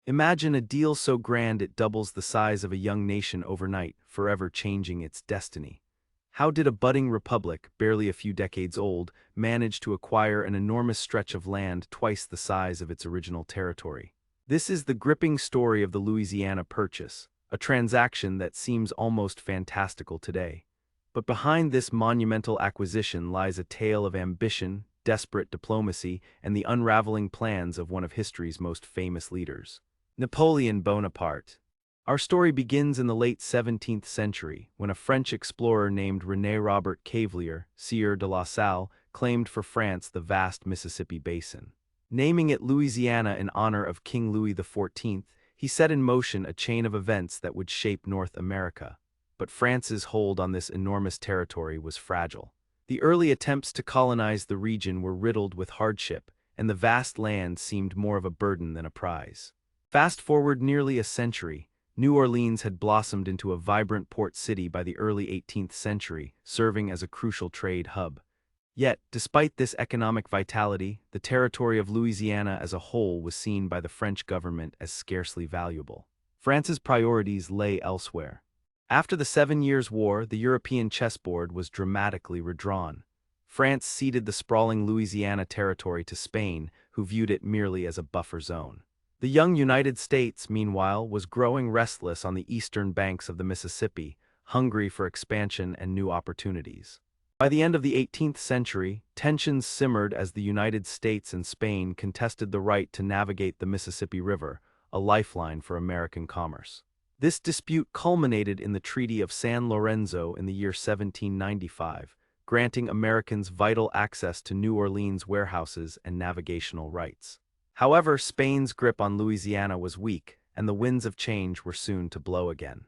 Imagine a deal so grand it doubles the size of a young nation overnight, forever changing its destiny. How did a budding republic, barely a few decades old, manage to acquire an enormous stretch of land twice the size of its original territory? This is the gripping story of the Louisiana Purchase, a transaction that seems almost fantastical today. But behind this monumental acquisition lies a tale of ambition, desperate diplomacy, and the unraveling plans of one of history's most famous leaders, Napoleon Bonaparte. Our story begins in the late 17th century, when a French explorer named René Robert Cavelier, Sieur de la Salle, claimed for France the vast Mississippi Basin. Naming it Louisiana in honor of King Louis XIV, he set in motion a chain of events that would shape North America. But France's hold on this enormous territory was fragile. The early attempts to colonize the region were riddled with hardship, and the vast land seemed more of a burden than a prize. Fast forward nearly a century, New Orleans had blossomed into a vibrant port city by the early 18th century, serving as a crucial trade hub. Yet, despite this economic vitality, the territory of Louisiana as a whole was seen by the French government as scarcely valuable. France's priorities lay elsewhere. After the 7 Years' War, the European chessboard was dramatically redrawn. France ceded the sprawling Louisiana territory to Spain, who viewed it merely as a buffer zone. The young United States, meanwhile, was growing restless on the eastern banks of the Mississippi, hungry for expansion and new opportunities. By the end of the 18th century, tensions simmered as the United States and Spain contested the right to navigate the Mississippi River, a lifeline for American commerce. This dispute culminated in the Treaty of San Lorenzo in the year 1795, granting Americans vital access to New Orleans warehouses and navigational rights. However, Spain's grip on Louisiana was weak, and the winds of change were soon to blow again.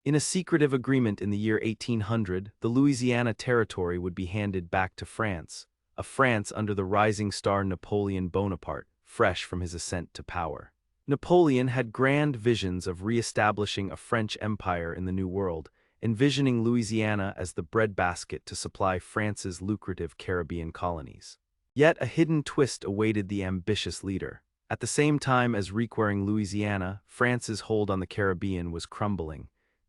In a secretive agreement in the year 1800, the Louisiana Territory would be handed back to France, a France under the rising star Napoleon Bonaparte, fresh from his ascent to power. Napoleon had grand visions of re-establishing a French empire in the New World, envisioning Louisiana as the breadbasket to supply France's lucrative Caribbean colonies. Yet a hidden twist awaited the ambitious leader. At the same time as requiring Louisiana, France's hold on the Caribbean was crumbling.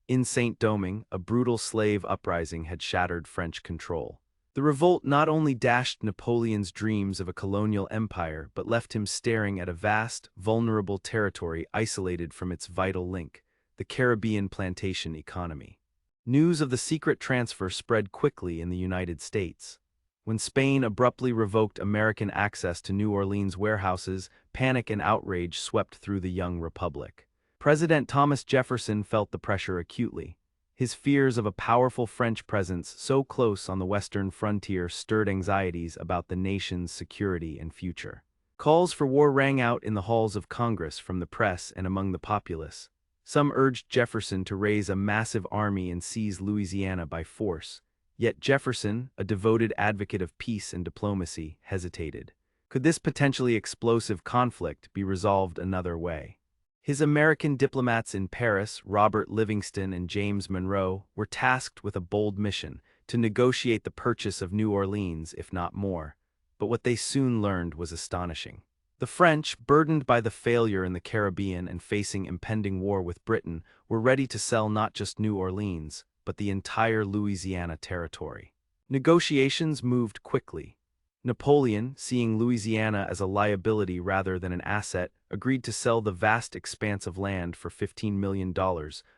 In Saint-Domingue, a brutal slave uprising had shattered French control. The revolt not only dashed Napoleon's dreams of a colonial empire but left him staring at a vast, vulnerable territory isolated from its vital link, the Caribbean plantation economy. News of the secret transfer spread quickly in the United States. When Spain abruptly revoked American access to New Orleans warehouses, panic and outrage swept through the young republic. President Thomas Jefferson felt the pressure acutely. His fears of a powerful French presence so close on the western frontier stirred anxieties about the nation's security and future. Calls for war rang out in the halls of Congress from the press and among the populace. Some urged Jefferson to raise a massive army and seize Louisiana by force. Yet Jefferson, a devoted advocate of peace and diplomacy, hesitated. Could this potentially explosive conflict be resolved another way? His American diplomats in Paris, Robert Livingston and James Monroe, were tasked with a bold mission to negotiate the purchase of New Orleans, if not more. But what they soon learned was astonishing. The French, burdened by the failure in the Caribbean and facing impending war with Britain, were ready to sell not just New Orleans, but the entire Louisiana territory. Negotiations moved quickly. Napoleon, seeing Louisiana as a liability rather than an asset, agreed to sell the vast expanse of land for $15 million,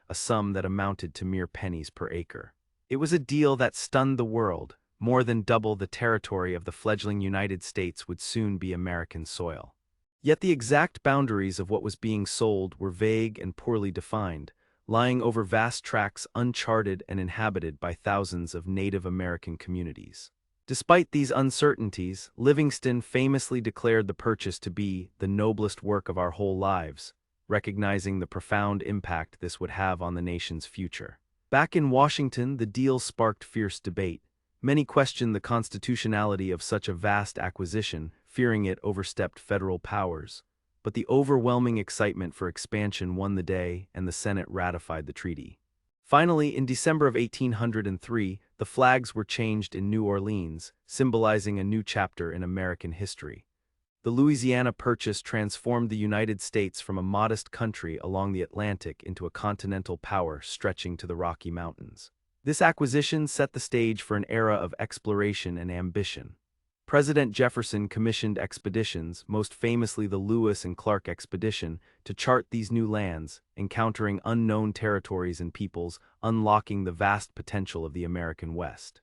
a sum that amounted to mere pennies per acre. It was a deal that stunned the world. More than double the territory of the fledgling United States would soon be American soil. Yet the exact boundaries of what was being sold were vague and poorly defined, lying over vast tracts uncharted and inhabited by thousands of Native American communities. Despite these uncertainties, Livingston famously declared the purchase to be the noblest work of our whole lives, recognizing the profound impact this would have on the nation's future. Back in Washington, the deal sparked fierce debate. Many questioned the constitutionality of such a vast acquisition, fearing it overstepped federal powers. But the overwhelming excitement for expansion won the day, and the Senate ratified the treaty. Finally, in December of 1803, the flags were changed in New Orleans, symbolizing a new chapter in American history. the Louisiana Purchase transformed the United States from a modest country along the Atlantic into a continental power stretching to the Rocky Mountains. This acquisition set the stage for an era of exploration and ambition. President Jefferson commissioned expeditions, most famously the Lewis and Clark expedition, to chart these new lands, encountering unknown territories and peoples, unlocking the vast potential of the American West.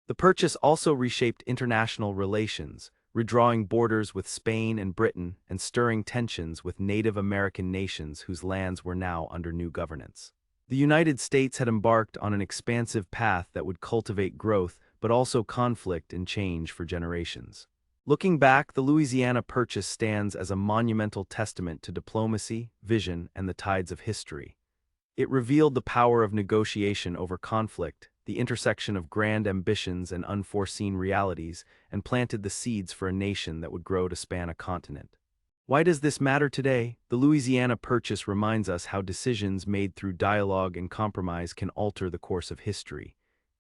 The purchase also reshaped international relations, redrawing borders with Spain and Britain and stirring tensions with Native American nations whose lands were now under new governance. The United States had embarked on an expansive path that would cultivate growth but also conflict and change for generations. Looking back, the Louisiana Purchase stands as a monumental testament to diplomacy, vision, and the tides of history. It revealed the power of negotiation over conflict, the intersection of grand ambitions and unforeseen realities, and planted the seeds for a nation that would grow to span a continent. Why does this matter today? The Louisiana Purchase reminds us how decisions made through dialogue and compromise can alter the course of history.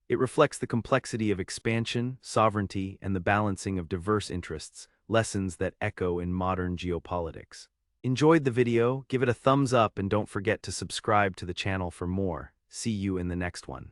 It reflects the complexity of expansion, sovereignty, and the balancing of diverse interests, lessons that echo in modern geopolitics. Enjoyed the video? Give it a thumbs up and don't forget to subscribe to the channel for more. See you in the next one.